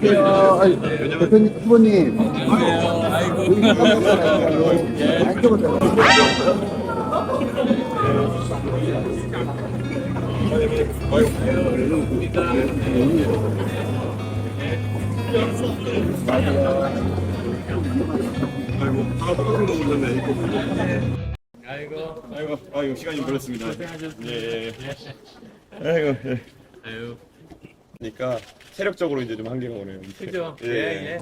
안녕하세요. 아이, 대표님, 후보님. 여기 안쪽으로 아이고, 다 똑같은 거 올렸네. 아이고, 아이고, 시간이 좀 걸렸습니다. 고생하셨습니다. 예, 예. 아이고, 예. 아유, 그러니까 체력적으로 이제 좀 한계가 오네요. 그죠? 예, 예, 예. 예.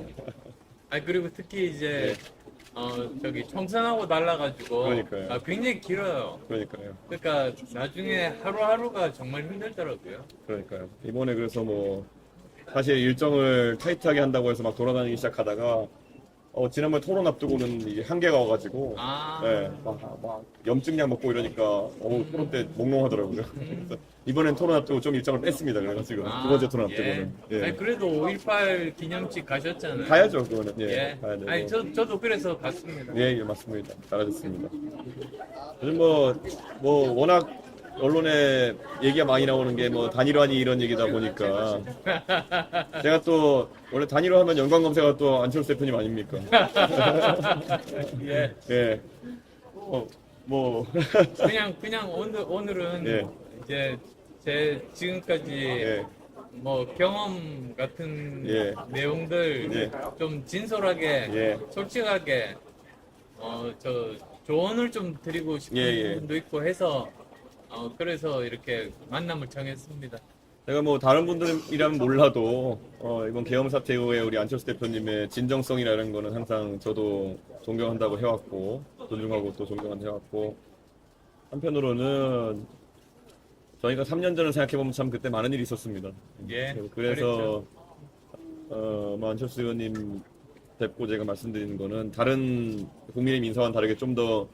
아, 그리고 특히 이제, 저기 청산하고 날라가지고, 그러니까요. 굉장히 길어요. 그러니까요. 그러니까 나중에 하루하루가 정말 힘들더라고요. 그러니까요. 이번에 그래서 뭐 사실 일정을 타이트하게 한다고 해서 막 돌아다니기 시작하다가 지난번 토론 앞두고는 이게 한계가 와가지고 예, 막 염증약 먹고 이러니까 토론 때 몽롱하더라고요. 그래서 이번엔 토론 앞두고 좀 일정을 뺐습니다. 그래가지고 두 번째 토론 앞두고는 예. 아니, 그래도 5.18 기념식 가셨잖아요. 가야죠 그거는 예, 예. 가야 되고. 아니, 저도 그래서 갔습니다. 예, 예, 맞습니다. 잘하셨습니다. 요즘 뭐 워낙 언론에 얘기가 많이 나오는 게 뭐 단일화니 이런 얘기다 보니까 제가 또 원래 단일화 하면 연관 검색어가 또 안철수 대표님 아닙니까? 예. 예. 뭐 그냥 오늘은 예. 이제 제 지금까지 예. 뭐 경험 같은 예. 내용들 예. 좀 진솔하게 예. 솔직하게 저 조언을 좀 드리고 싶은 예, 예. 부분도 있고 해서 그래서 이렇게 만남을 정했습니다. 제가 뭐 다른 분들이라면 몰라도 이번 계엄 사태 이후에 우리 안철수 대표님의 진정성이라는 거는 항상 저도 존경한다고 해왔고 존중하고 또 존경한다고 해왔고 한편으로는 저희가 3년 전을 생각해보면 참 그때 많은 일이 있었습니다. 예. 그래서 뭐 안철수 의원님 뵙고 제가 말씀드리는 거는 다른 국민의힘 인사와는 다르게 좀 더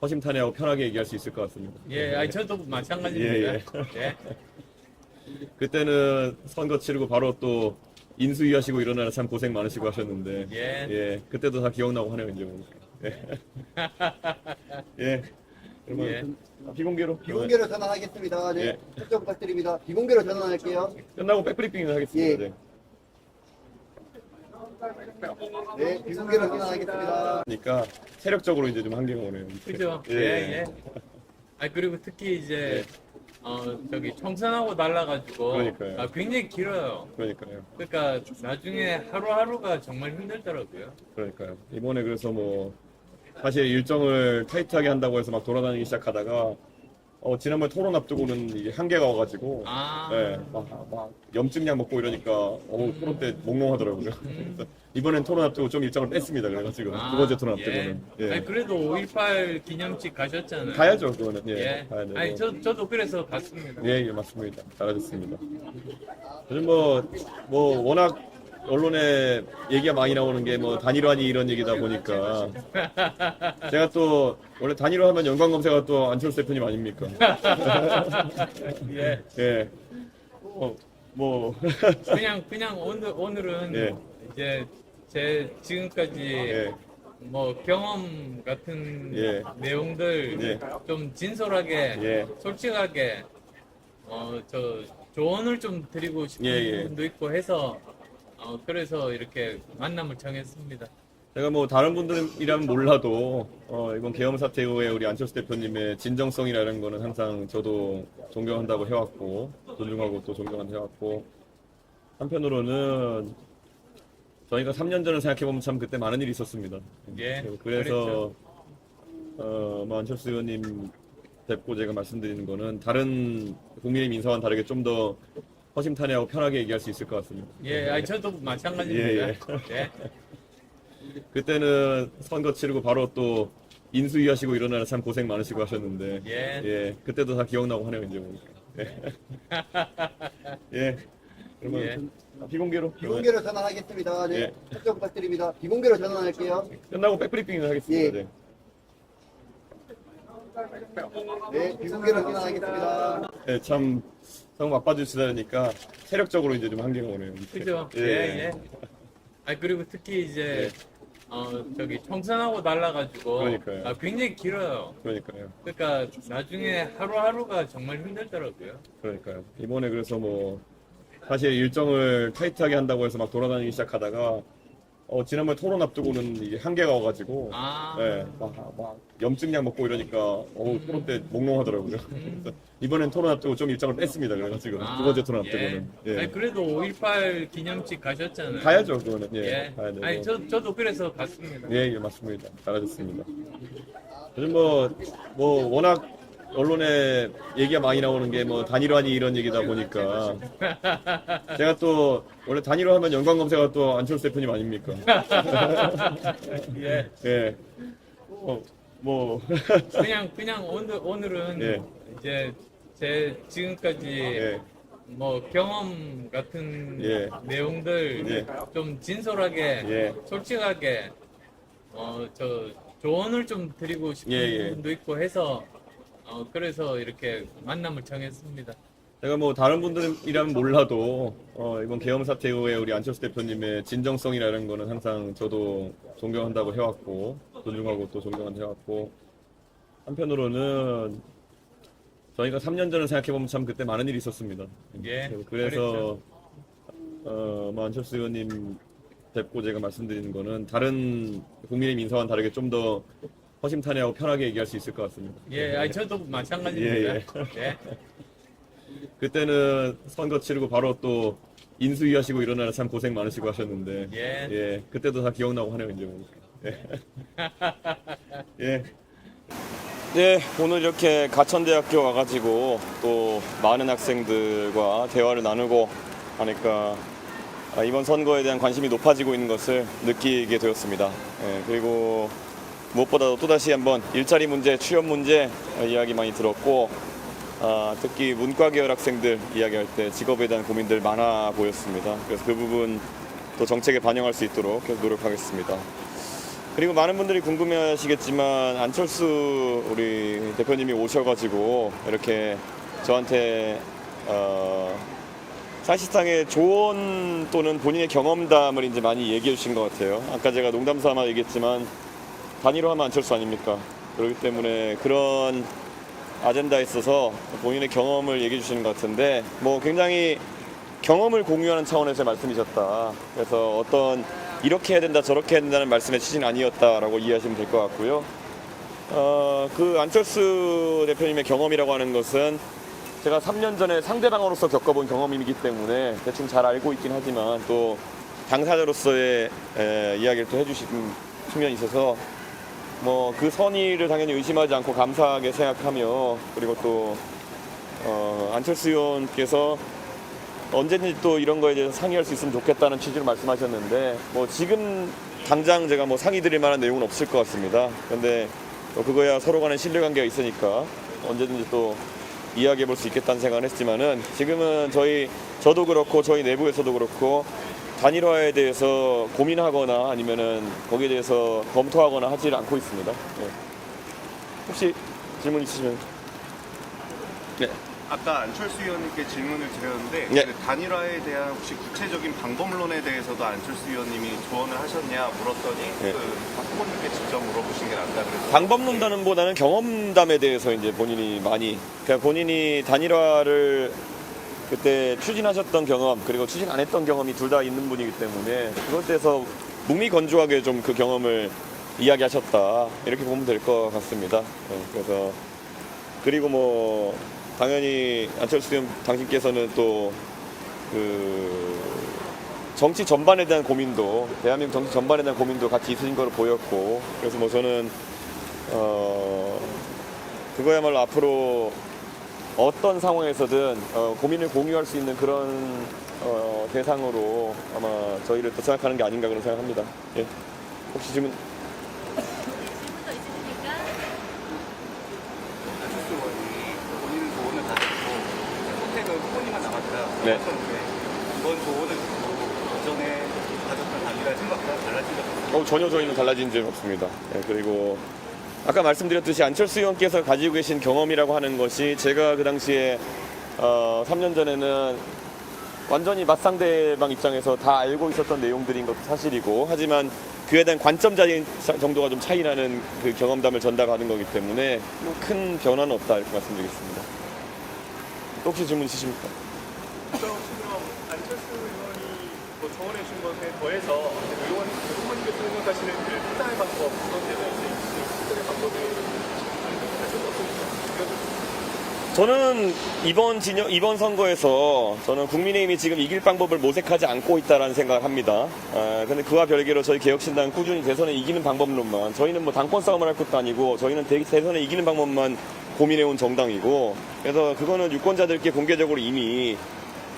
허심탄회하고 편하게 얘기할 수 있을 것 같습니다. 예, 아니 저도 마찬가지입니다. 예, 예. 그때는 선거 치르고 바로 또 인수위하시고 이러느라 참 고생 많으시고 하셨는데 예. 그때도 다 기억나고 하네요 이제 보니까. 예. 그러면 예. 비공개로 비공개로 전환하겠습니다. 네. 예. 설정 부탁드립니다. 비공개로 전환할게요. 끝나고 백브리핑을 하겠습니다. 예. 네. 네, 비공개로 전환하겠습니다. 그러니까 체력적으로 이제 좀 한계가 오네요. 그죠? 예. 아, 그리고 특히 이제 저기 청산하고 날라가지고 그러니까요. 굉장히 길어요. 그러니까요. 그러니까 나중에 하루하루가 정말 힘들더라고요. 그러니까요. 이번에 그래서 뭐 사실 일정을 타이트하게 한다고 해서 막 돌아다니기 시작하다가 지난번 토론 앞두고는 이게 한계가 와가지고 예, 막 염증약 먹고 이러니까 토론 때 몽롱하더라고요. 그래서 이번엔 토론 앞두고 좀 일정을 뺐습니다. 그래가지고 두 번째 토론 앞두고는 예. 아니, 그래도 5.18 기념식 가셨잖아요. 가야죠 그거는 예, 예. 가야 되고. 아니 저도 그래서 갔습니다. 예, 예, 맞습니다. 잘하셨습니다. 요즘 뭐 워낙 언론에 얘기가 많이 나오는 게 뭐 단일화니 이런 얘기다 보니까 제가 또 원래 단일화 하면 연관 검색어가 또 안철수 대표님 아닙니까? 예. 예. 뭐 그냥 오늘은 예. 이제 제 지금까지 예. 뭐 경험 같은 예. 내용들 예. 좀 진솔하게 예. 솔직하게 저 조언을 좀 드리고 싶은 예, 예. 부분도 있고 해서 그래서 이렇게 만남을 정했습니다. 제가 뭐 다른 분들이라면 몰라도 이번 계엄 사태 이후에 우리 안철수 대표님의 진정성이라는 거는 항상 저도 존경한다고 해왔고 존중하고 또 존경한다고 해왔고 한편으로는 저희가 3년 전을 생각해보면 참 그때 많은 일이 있었습니다. 예. 그래서 뭐 안철수 의원님 뵙고 제가 말씀드리는 거는 다른 국민의힘 인사와는 다르게 좀 더 허심탄회하고 편하게 얘기할 수 있을 것 같습니다. 예, 아니 저도 마찬가지입니다. 예, 예. 그때는 선거 치르고 바로 또 인수위하시고 이러느라 참 고생 많으시고 하셨는데 예. 그때도 다 기억나고 하네요 이제 보니까. 예. 그러면 예. 비공개로 비공개로 전환하겠습니다. 네. 예. 설정 부탁드립니다. 비공개로 전환할게요. 끝나고 백브리핑을 하겠습니다. 예. 네. 네, 비공개로 전환하겠습니다. 네, 참 바빠주시다 보니까 체력적으로 이제 좀 한계가 오네요. 그죠? 예. 아, 그리고 특히 이제 저기 청산하고 날라가지고 그러니까요. 굉장히 길어요. 그러니까요. 그러니까 나중에 하루하루가 정말 힘들더라고요. 그러니까요. 이번에 그래서 뭐 사실 일정을 타이트하게 한다고 해서 막 돌아다니기 시작하다가 지난번 토론 앞두고는 이게 한계가 와가지고 예, 막 염증약 먹고 이러니까 토론 때 몽롱하더라고요. 그래서 이번엔 토론 앞두고 좀 일정을 뺐습니다. 그래가지고 두 번째 토론 앞두고는 예. 아니, 그래도 5.18 기념식 가셨잖아요. 가야죠 그거는 예, 예. 가야 되고. 아니 저도 그래서 갔습니다. 예, 예, 맞습니다. 잘하셨습니다. 요즘 뭐 워낙 언론에 얘기가 많이 나오는 게 뭐 단일화니 이런 얘기다 보니까 제가 또 원래 단일화 하면 연관 검색어가 또 안철수 대표님 아닙니까? 예. 예. 뭐 그냥 오늘은 예. 이제 제 지금까지 예. 뭐 경험 같은 예. 내용들 예. 좀 진솔하게 예. 솔직하게 저 조언을 좀 드리고 싶은 예. 부분도 있고 해서 그래서 이렇게 만남을 정했습니다. 제가 뭐 다른 분들이라면 몰라도 이번 계엄 사태 이후에 우리 안철수 대표님의 진정성이라는 거는 항상 저도 존경한다고 해왔고 존중하고 또 존경한다고 해왔고 한편으로는 저희가 3년 전을 생각해보면 참 그때 많은 일이 있었습니다. 예, 그래서 뭐 안철수 의원님 뵙고 제가 말씀드리는 거는 다른 국민의힘 인사와는 다르게 좀 더 허심탄회하고 편하게 얘기할 수 있을 것 같습니다. 예, 아니 저도 마찬가지입니다. 예. 그때는 선거 치르고 바로 또 인수위 하시고 이러느라 참 고생 많으시고 하셨는데 예. 그때도 다 기억나고 하네요 이제 보니까. 예. 네, 오늘 이렇게 가천대학교 와가지고 또 많은 학생들과 대화를 나누고 하니까 이번 선거에 대한 관심이 높아지고 있는 것을 느끼게 되었습니다. 예, 그리고 무엇보다도 또다시 한번 일자리 문제, 취업 문제 이야기 많이 들었고 특히 문과 계열 학생들 이야기할 때 직업에 대한 고민들 많아 보였습니다. 그래서 그 부분 또 정책에 반영할 수 있도록 계속 노력하겠습니다. 그리고 많은 분들이 궁금해하시겠지만 안철수 우리 대표님이 오셔가지고 이렇게 저한테 사실상의 조언 또는 본인의 경험담을 이제 많이 얘기해 주신 것 같아요. 아까 제가 농담 삼아 얘기했지만 단일화하면 안철수 아닙니까? 그렇기 때문에 그런 아젠다에 있어서 본인의 경험을 얘기해 주시는 것 같은데 뭐 굉장히 경험을 공유하는 차원에서 말씀이셨다. 그래서 어떤 이렇게 해야 된다 저렇게 해야 된다는 말씀의 취지는 아니었다라고 이해하시면 될 것 같고요. 그 안철수 대표님의 경험이라고 하는 것은 제가 3년 전에 상대방으로서 겪어본 경험이기 때문에 대충 잘 알고 있긴 하지만 또 당사자로서의 이야기를 또 해주신 측면이 있어서 뭐 그 선의를 당연히 의심하지 않고 감사하게 생각하며 그리고 또 안철수 의원께서 언제든지 또 이런 거에 대해서 상의할 수 있으면 좋겠다는 취지로 말씀하셨는데 뭐 지금 당장 제가 뭐 상의 드릴 만한 내용은 없을 것 같습니다. 그런데 그거야 서로 간에 신뢰관계가 있으니까 언제든지 또 이야기해 볼 수 있겠다는 생각을 했지만은 지금은 저도 그렇고 저희 내부에서도 그렇고 단일화에 대해서 고민하거나 아니면은 거기에 대해서 검토하거나 하지 않고 있습니다. 네. 혹시 질문 있으시면. 네. 아까 안철수 의원님께 질문을 드렸는데 네. 그 단일화에 대한 혹시 구체적인 방법론에 대해서도 안철수 의원님이 조언을 하셨냐 물었더니 네. 그 후보님께 직접 물어보신 게 낫다 그래서 방법론단보다는 경험담에 대해서 이제 본인이 많이 그러니까 본인이 단일화를 그때 추진하셨던 경험 그리고 추진 안 했던 경험이 둘 다 있는 분이기 때문에 그것에 대해서 무미건조하게 좀 그 경험을 이야기하셨다 이렇게 보면 될 것 같습니다. 그래서 그리고 뭐 당연히 안철수 의원 당신께서는 또 그 정치 전반에 대한 고민도 대한민국 정치 전반에 대한 고민도 같이 있으신 걸로 보였고 그래서 뭐 저는 그거야말로 앞으로 어떤 상황에서든 고민을 공유할 수 있는 그런 대상으로 아마 저희를 또 생각하는 게 아닌가 그런 생각합니다. 예. 혹시 질문? 안철수 의원이 본인 조언을 다 듣고 선택은 후보님만 남았다 네. 하셨는데 이번 조언을 듣고 이전에 가졌던 단일화의 생각과 달라진 적 없어요? 전혀 저희는 달라진 점 없습니다. 예, 그리고 아까 말씀드렸듯이 안철수 의원께서 가지고 계신 경험이라고 하는 것이 제가 그 당시에 3년 전에는 완전히 맞상대방 입장에서 다 알고 있었던 내용들인 것도 사실이고 하지만 그에 대한 관점적인 정도가 좀 차이 나는 그 경험담을 전달하는 거기 때문에 뭐 큰 변화는 없다 이렇게 말씀드리겠습니다. 또 혹시 질문 있으십니까? 그럼 안철수 더해서 의원님께서 생각하시는 그 투자의 방법, 그런 데는 투자의 방법이 저는 이번 선거에서 저는 국민의힘이 지금 이길 방법을 모색하지 않고 있다라는 생각을 합니다. 근데 그와 별개로 저희 개혁신당은 꾸준히 대선에 이기는 방법론만, 저희는 뭐 당권 싸움을 할 것도 아니고 저희는 대선에 이기는 방법만 고민해온 정당이고, 그래서 그거는 유권자들께 공개적으로 이미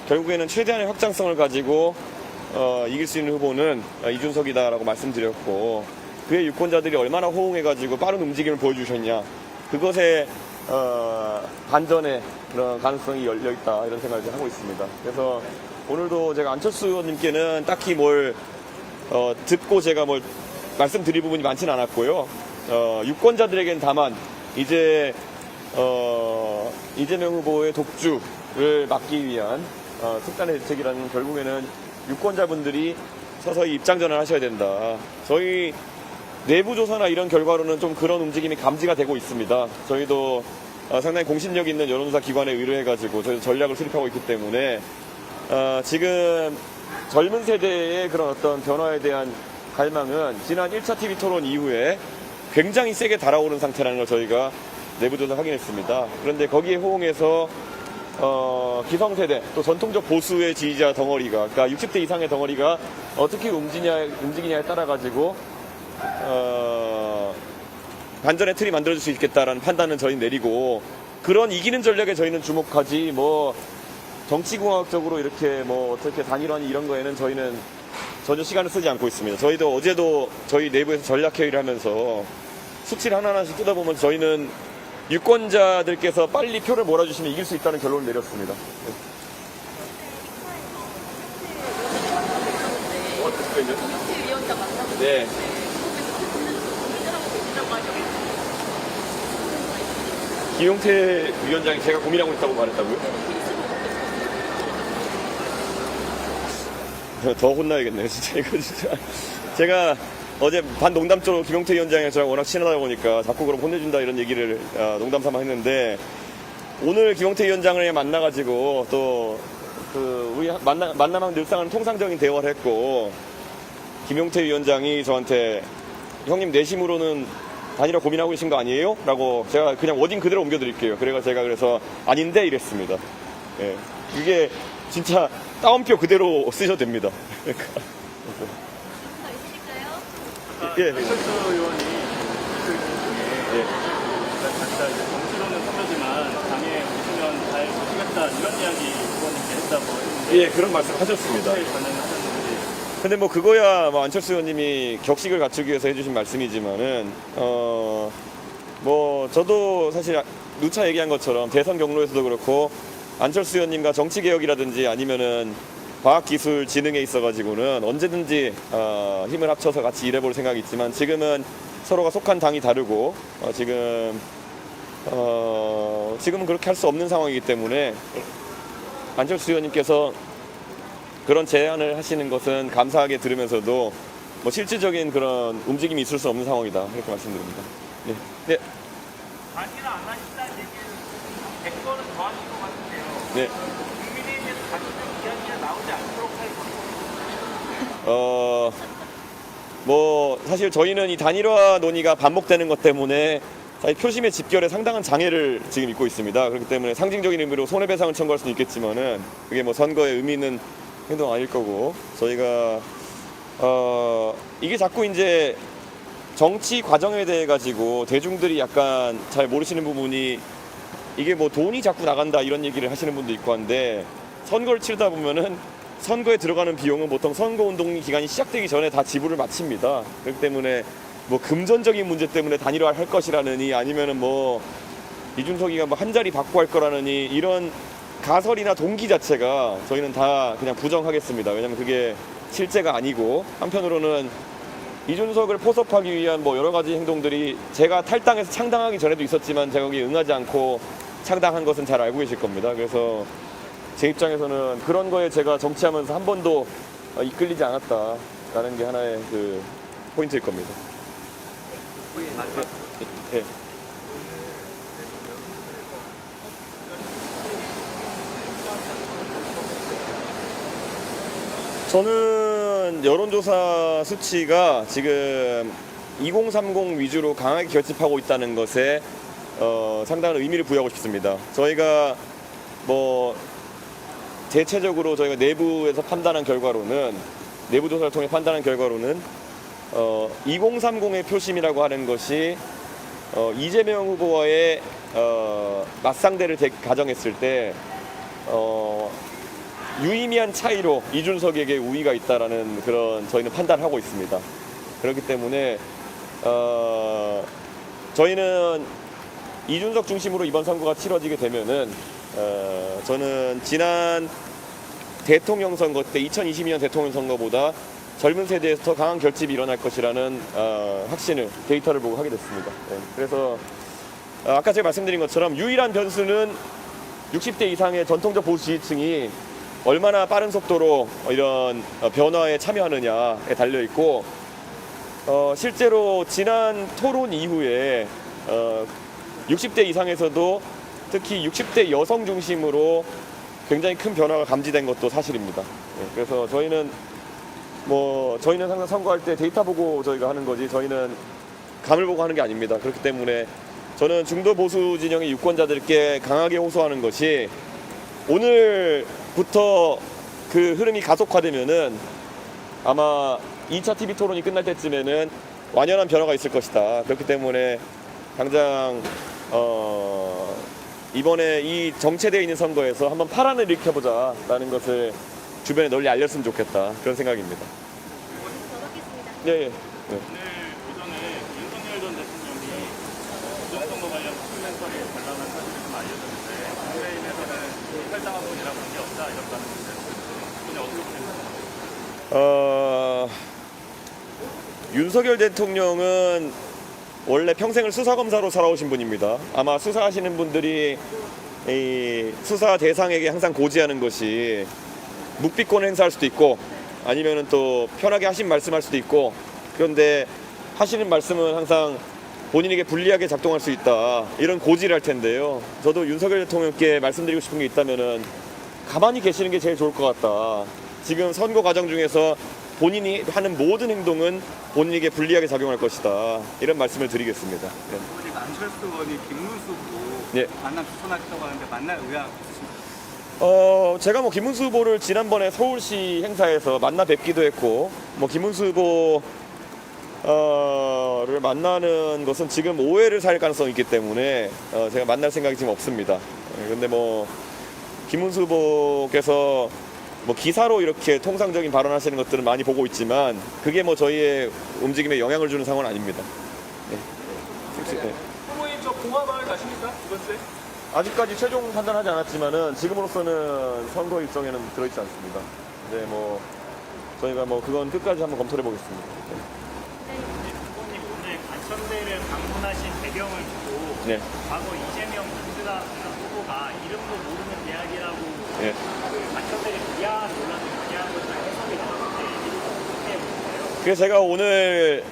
결국에는 최대한의 확장성을 가지고 이길 수 있는 후보는 이준석이다라고 말씀드렸고, 그의 유권자들이 얼마나 호응해가지고 빠른 움직임을 보여주셨냐, 그것에 반전의 그런 가능성이 열려있다, 이런 생각을 하고 있습니다. 그래서 오늘도 제가 안철수 의원님께는 딱히 뭘 듣고 제가 뭘 말씀드릴 부분이 많지는 않았고요. 유권자들에겐 다만 이제 이재명 후보의 독주를 막기 위한 특단의 대책이라는, 결국에는 유권자분들이 서서히 입장전을 하셔야 된다. 저희 내부 조사나 이런 결과로는 좀 그런 움직임이 감지가 되고 있습니다. 저희도 상당히 공신력 있는 여론조사 기관에 의뢰해가지고 저희 전략을 수립하고 있기 때문에 지금 젊은 세대의 그런 어떤 변화에 대한 갈망은 지난 1차 TV 토론 이후에 굉장히 세게 달아오른 상태라는 걸 저희가 내부조사 확인했습니다. 그런데 거기에 호응해서 기성세대, 또 전통적 보수의 지지자 덩어리가, 그러니까 60대 이상의 덩어리가 어떻게 움직이냐에 따라가지고 반전의 틀이 만들어질 수 있겠다라는 판단은 저희는 내리고, 그런 이기는 전략에 저희는 주목하지, 뭐 정치공학적으로 이렇게 뭐 어떻게 단일화니 이런 거에는 저희는 전혀 시간을 쓰지 않고 있습니다. 저희도 어제도 저희 내부에서 전략회의를 하면서 수치를 하나하나씩 뜯어보면 저희는 유권자들께서 빨리 표를 몰아주시면 이길 수 있다는 결론을 내렸습니다. 네. 기용태 위원장이 제가 고민하고 있다고 말했다고요? 더 혼나야겠네요, 진짜. 이거 진짜. 제가 어제 반농담조로 김용태 위원장이 저랑 워낙 친하다 보니까 자꾸 그럼 혼내준다 이런 얘기를 농담 삼아 했는데, 오늘 김용태 위원장을 만나가지고 또 우리 만나면 늘상 통상적인 대화를 했고, 김용태 위원장이 저한테 형님 내심으로는 단일화 고민하고 계신 거 아니에요? 라고 제가 그냥 워딩 그대로 옮겨드릴게요. 그래서 제가 아닌데 이랬습니다. 예. 이게 진짜 따옴표 그대로 쓰셔도 됩니다. 예. 안철수 의원이 예. 각자 정치로는 다르지만 당에 오시면 잘 모시겠다 이런 이야기 의원님께 했다고 했는데, 예, 그런 말씀 하셨습니다. 어떻게 전해하셨는지. 근데 뭐 그거야 뭐 안철수 의원님이 격식을 갖추기 위해서 해주신 말씀이지만은 뭐 저도 사실 누차 얘기한 것처럼 대선 경로에서도 그렇고 안철수 의원님과 정치개혁이라든지 아니면은 과학기술진흥에 있어가지고는 언제든지 힘을 합쳐서 같이 일해볼 생각이 있지만, 지금은 서로가 속한 당이 다르고 지금은 그렇게 할 수 없는 상황이기 때문에 안철수 의원님께서 그런 제안을 하시는 것은 감사하게 들으면서도 뭐 실질적인 그런 움직임이 있을 수 없는 상황이다, 이렇게 말씀드립니다. 네. 네. 단일화 안 하신다는 얘기는 100번은 더 하실 것 같은데요. 네. 국민의힘에서 자기적 이야기가 나오지 않도록 할 거예요. 뭐 사실 저희는 이 단일화 논의가 반복되는 것 때문에 사실 표심의 집결에 상당한 장애를 지금 입고 있습니다. 그렇기 때문에 상징적인 의미로 손해배상을 청구할 수는 있겠지만은 그게 뭐 선거에 의미 있는 행동 아닐 거고, 저희가 이게 자꾸 이제 정치 과정에 대해 가지고 대중들이 약간 잘 모르시는 부분이, 이게 뭐 돈이 자꾸 나간다 이런 얘기를 하시는 분도 있고 한데, 선거를 치르다 보면은 선거에 들어가는 비용은 보통 선거운동 기간이 시작되기 전에 다 지불을 마칩니다. 그렇기 때문에 뭐 금전적인 문제 때문에 단일화를 할 것이라느니, 아니면은 뭐 이준석이가 뭐 한 자리 받고 할 거라느니, 이런 가설이나 동기 자체가 저희는 다 그냥 부정하겠습니다. 왜냐면 그게 실제가 아니고, 한편으로는 이준석을 포섭하기 위한 뭐 여러 가지 행동들이 제가 탈당해서 창당하기 전에도 있었지만 제가 거기에 응하지 않고 창당한 것은 잘 알고 계실 겁니다. 그래서 제 입장에서는 그런 거에 제가 정치하면서 한 번도 이끌리지 않았다라는 게 하나의 그 포인트일 겁니다. 네. 저는 여론조사 수치가 지금 2030 위주로 강하게 결집하고 있다는 것에 상당한 의미를 부여하고 싶습니다. 저희가 뭐 대체적으로 저희가 내부에서 판단한 결과로는, 내부 조사를 통해 판단한 결과로는 2030의 표심이라고 하는 것이 이재명 후보와의 맞상대를 가정했을 때 유의미한 차이로 이준석에게 우위가 있다라는 그런 저희는 판단을 하고 있습니다. 그렇기 때문에 저희는 이준석 중심으로 이번 선거가 치러지게 되면은 저는 지난 대통령 선거 때 2022년 대통령 선거보다 젊은 세대에서 더 강한 결집이 일어날 것이라는 확신을, 데이터를 보고 하게 됐습니다. 네, 그래서 아까 제가 말씀드린 것처럼 유일한 변수는 60대 이상의 전통적 보수 지지층이 얼마나 빠른 속도로 이런 변화에 참여하느냐에 달려 있고, 실제로 지난 토론 이후에 60대 이상에서도 특히 60대 여성 중심으로 굉장히 큰 변화가 감지된 것도 사실입니다. 그래서 저희는 항상 선거할 때 데이터 보고 저희가 하는 거지, 저희는 감을 보고 하는 게 아닙니다. 그렇기 때문에 저는 중도 보수 진영의 유권자들께 강하게 호소하는 것이, 오늘부터 그 흐름이 가속화되면은 아마 2차 TV 토론이 끝날 때쯤에는 완연한 변화가 있을 것이다. 그렇기 때문에 당장 이번에 이 정체되어 있는 선거에서 한번 파란을 일으켜보자라는 것을 주변에 널리 알렸으면 좋겠다, 그런 생각입니다. 예, 예. 네. 오늘 오전에 윤석열 전 대통령이 부정선거 관련 코멘터리에 관람한 사실이 좀 알려졌는데, 국민의힘에서는 탈당한 분이랑 관계없다 이렇다는 건데, 그분이 어떻게 보세요? 윤석열 대통령은 원래 평생을 수사검사로 살아오신 분입니다. 아마 수사하시는 분들이 이 수사 대상에게 항상 고지하는 것이 묵비권을 행사할 수도 있고, 아니면은 또 편하게 하신 말씀할 수도 있고, 그런데 하시는 말씀은 항상 본인에게 불리하게 작동할 수 있다, 이런 고지를 할 텐데요. 저도 윤석열 대통령께 말씀드리고 싶은 게 있다면은 가만히 계시는 게 제일 좋을 것 같다. 지금 선거 과정 중에서 본인이 하는 모든 행동은 본인에게 불리하게 작용할 것이다, 이런 말씀을 드리겠습니다. 네. 어제 안철수 의원이 김문수 후보 예. 만남 추천하셨다고 하는데 만날 의향 있으십니까? 제가 뭐 김문수 후보를 지난번에 서울시 행사에서 만나 뵙기도 했고, 뭐 김문수 후보를 만나는 것은 지금 오해를 살 가능성이 있기 때문에 제가 만날 생각이 지금 없습니다. 근데 뭐 김문수 후보께서 뭐 기사로 이렇게 통상적인 발언하시는 것들은 많이 보고 있지만, 그게 뭐 저희의 움직임에 영향을 주는 상황은 아닙니다. 네. 네. 후보님 저 공화마을 가십니까? 이번 주에? 아직까지 최종 판단하지 않았지만은 지금으로서는 선거 일정에는 들어있지 않습니다. 네, 뭐 저희가 뭐 그건 끝까지 한번 검토해 보겠습니다. 네. 후보님 오늘 관천대를 방문하신 배경을 두고, 네. 과거 이재명 민주당 후보가 이름도 모르는 대학이라고 네. 그 관천대를 비하한 논란을 비하한 것을 해석이 나왔는데, 이거 어떻게 보세요? 그래서 제가 오늘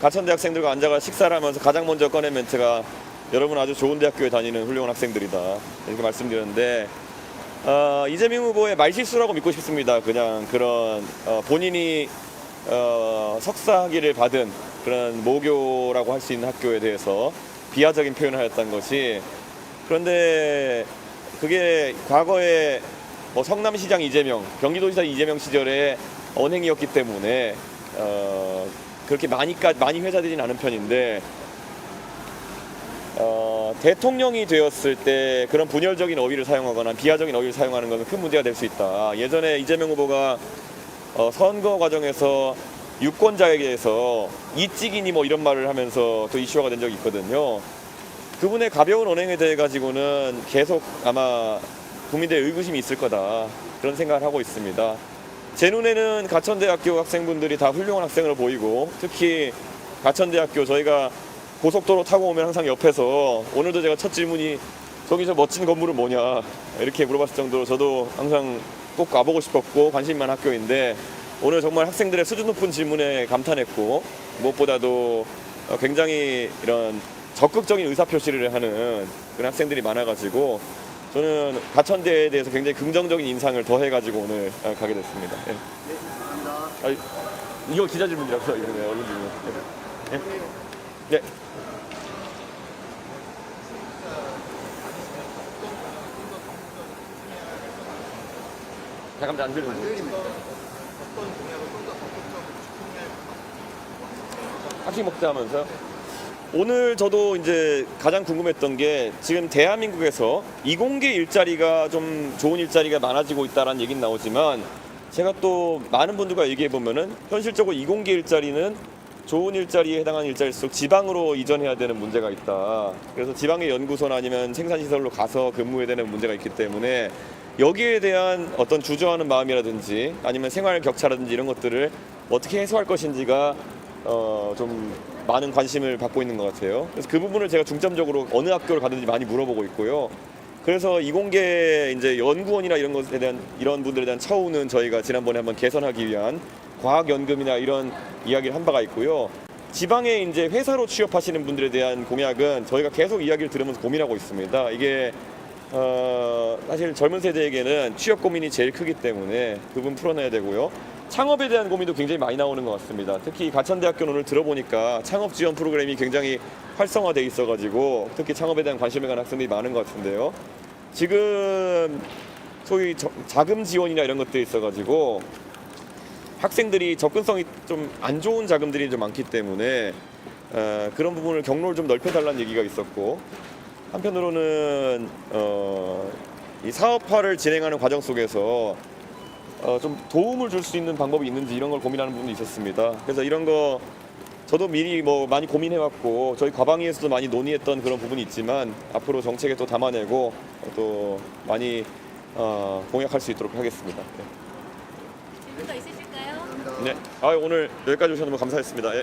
가천대 학생들과 앉아가 식사를 하면서 가장 먼저 꺼낸 멘트가, 여러분 아주 좋은 대학교에 다니는 훌륭한 학생들이다, 이렇게 말씀드렸는데, 이재명 후보의 말실수라고 믿고 싶습니다. 그냥 그런 본인이 석사 학위를 받은 그런 모교라고 할 수 있는 학교에 대해서 비하적인 표현을 하였다는 것이, 그런데 그게 과거에 뭐 성남시장 이재명, 경기도지사 이재명 시절의 언행이었기 때문에 그렇게 많이 회자되진 않은 편인데, 대통령이 되었을 때 그런 분열적인 어휘를 사용하거나 비하적인 어휘를 사용하는 것은 큰 문제가 될 수 있다. 예전에 이재명 후보가 선거 과정에서 유권자에게서 이찍이니 뭐 이런 말을 하면서 또 이슈화가 된 적이 있거든요. 그분의 가벼운 언행에 대해 가지고는 계속 아마 국민들의 의구심이 있을 거다, 그런 생각을 하고 있습니다. 제 눈에는 가천대학교 학생분들이 다 훌륭한 학생으로 보이고, 특히 가천대학교, 저희가 고속도로 타고 오면 항상 옆에서, 오늘도 제가 첫 질문이 저기 저 멋진 건물은 뭐냐 이렇게 물어봤을 정도로 저도 항상 꼭 가보고 싶었고 관심 많은 학교인데, 오늘 정말 학생들의 수준 높은 질문에 감탄했고, 무엇보다도 굉장히 이런 적극적인 의사표시를 하는 그런 학생들이 많아가지고 저는 가천대에 대해서 굉장히 긍정적인 인상을 더해가지고 오늘 가게 됐습니다. 예. 네, 감사합니다. 이거 기자 질문이라고요? 이거 얼른 질문. 예. 네. 잠깐만 안 들리는데. 학식 먹자 하면서요? 오늘 저도 이제 가장 궁금했던 게 지금 대한민국에서 이공계 일자리가 좀 좋은 일자리가 많아지고 있다는 얘기는 나오지만 제가 또 많은 분들과 얘기해 보면은 현실적으로 이공계 일자리는 좋은 일자리에 해당하는 일자리일수록 지방으로 이전해야 되는 문제가 있다. 그래서 지방의 연구소나 아니면 생산시설로 가서 근무해야 되는 문제가 있기 때문에 여기에 대한 어떤 주저하는 마음이라든지 아니면 생활 격차라든지 이런 것들을 어떻게 해소할 것인지가 좀 많은 관심을 받고 있는 것 같아요. 그래서 그 부분을 제가 중점적으로 어느 학교를 가든지 많이 물어보고 있고요. 그래서 이공계 이제 연구원이나 이런 것에 대한 이런 분들에 대한 처우는 저희가 지난번에 한번 개선하기 위한 과학연금이나 이런 이야기를 한 바가 있고요. 지방에 이제 회사로 취업하시는 분들에 대한 공약은 저희가 계속 이야기를 들으면서 고민하고 있습니다. 이게 사실 젊은 세대에게는 취업 고민이 제일 크기 때문에 그 부분 풀어내야 되고요. 창업에 대한 고민도 굉장히 많이 나오는 것 같습니다. 특히 가천대학교는 오늘 들어보니까 창업 지원 프로그램이 굉장히 활성화돼 있어가지고 특히 창업에 대한 관심을 가는 학생들이 많은 것 같은데요. 지금 소위 자금 지원이나 이런 것들이 있어가지고 학생들이 접근성이 좀 안 좋은 자금들이 좀 많기 때문에 그런 부분을 경로를 좀 넓혀달라는 얘기가 있었고 한편으로는 이 사업화를 진행하는 과정 속에서 좀 도움을 줄 수 있는 방법이 있는지 이런 걸 고민하는 부분이 있었습니다. 그래서 이런 거 저도 미리 뭐 많이 고민해왔고 저희 과방위에서도 많이 논의했던 그런 부분이 있지만 앞으로 정책에 또 담아내고 또 많이 공약할 수 있도록 하겠습니다. 질문 더 있으실까요? 네. 오늘 여기까지 오셔서 너무 감사했습니다. 예.